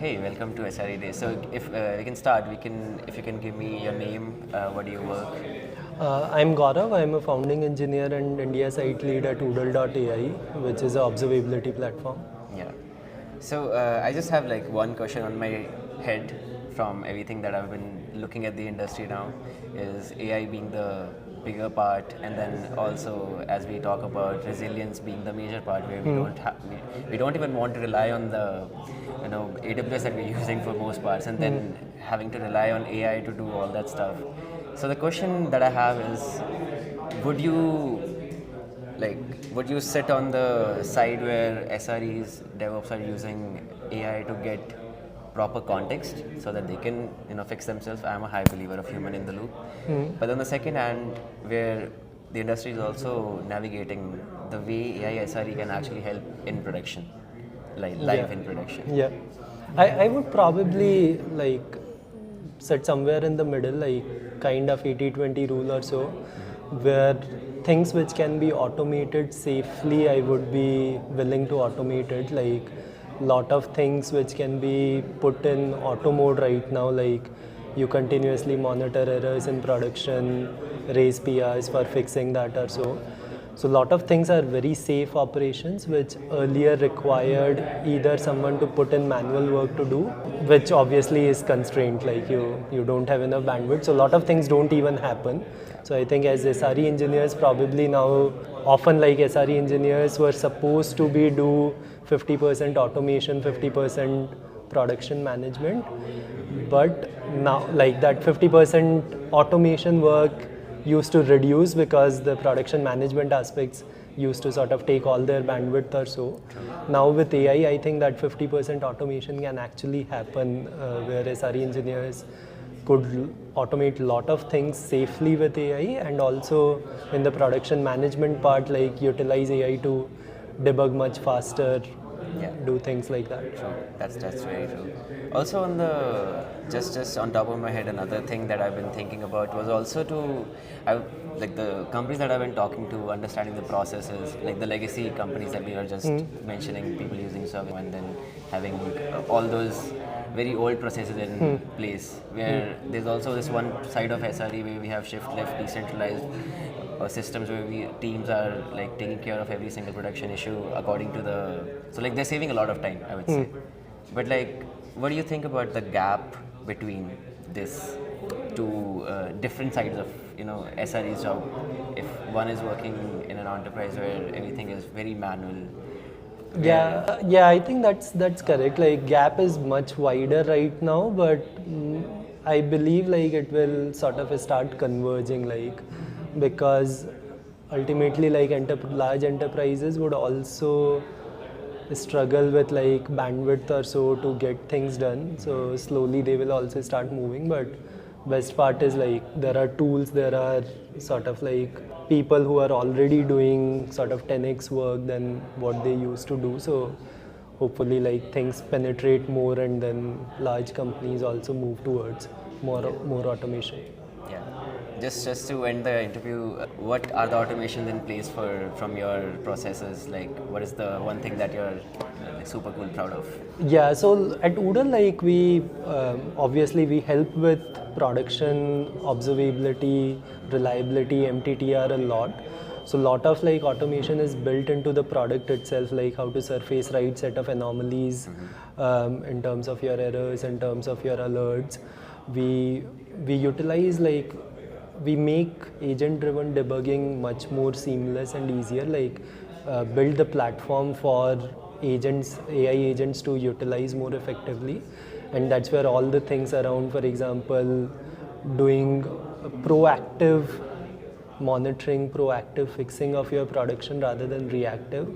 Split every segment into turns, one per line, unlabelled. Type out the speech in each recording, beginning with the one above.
Hey, welcome to SREday. So if we can start, if you can give me your name, what do you work?
I'm Gaurav. I'm a founding engineer and India site lead at Doodle.ai, which is an observability platform.
Yeah. So I just have like one question on my head from everything that I've been looking at the industry now is AI being the bigger part, and then also as we talk about resilience being the major part where we don't even want to rely on the AWS that we're using for most parts, and then having to rely on AI to do all that stuff. So the question that I have is, would you like would you sit on the side where SREs, DevOps are using AI to get proper context so that they can fix themselves? I'm a high believer of human in the loop. But on the second hand, where the industry is also navigating the way AI SRE can actually help in production, like live in production.
Yeah. I would probably sit somewhere in the middle, like kind of 80-20 rule or so, where things which can be automated safely, I would be willing to automate it. Like lot of things which can be put in auto mode right now, like you continuously monitor errors in production, raise PRs for fixing that or so. So a lot of things are very safe operations which earlier required either someone to put in manual work to do, which obviously is constrained, like you don't have enough bandwidth. So a lot of things don't even happen. So I think as SRE engineers probably now, often like SRE engineers were supposed to be do 50% automation, 50% production management. But now like that 50% automation work used to reduce because the production management aspects used to sort of take all their bandwidth or so. Now with AI, I think that 50% automation can actually happen where SRE engineers could automate a lot of things safely with AI, and also in the production management part, like utilize AI to debug much faster, do things like that.
True. That's very true. Also on the just on top of my head, another thing that I've been thinking about was also like the companies that I've been talking to, understanding the processes, like the legacy companies that we were just mentioning, people using service and then having all those very old processes in place, where there's also this one side of SRE where we have shift left decentralized systems where teams are like taking care of every single production issue according to so like they're saving a lot of time, I would say. But like, what do you think about the gap between this two different sides of SRE's job? If one is working in an enterprise where everything is very manual.
Yeah, I think that's correct. Like gap is much wider right now, but I believe like it will sort of start converging, like because ultimately like large enterprises would also struggle with like bandwidth or so to get things done. So slowly they will also start moving. But best part is like there are tools, there are sort of like people who are already doing sort of 10x work than what they used to do. So hopefully like things penetrate more, and then large companies also move towards more automation.
Yeah. Just to end the interview, what are the automations in place from your processes? Like, what is the one thing that you're super cool proud of?
Yeah, so at Oodle, like we obviously we help with production, observability, reliability, MTTR a lot. So a lot of like automation is built into the product itself, like how to surface right set of anomalies in terms of your errors, in terms of your alerts. We utilize like we make agent-driven debugging much more seamless and easier. Like build the platform for agents, AI agents to utilize more effectively, and that's where all the things around, for example, doing proactive monitoring, proactive fixing of your production rather than reactive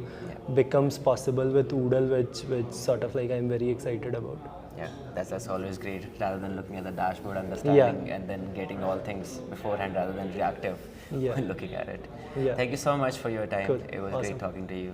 becomes possible with Oodle, which sort of like I'm very excited about.
Yeah, that's always great, rather than looking at the dashboard, understanding and then getting all things beforehand rather than reactive when looking at it. Thank you so much for your time.
Cool.
It was
Awesome.
great talking to you.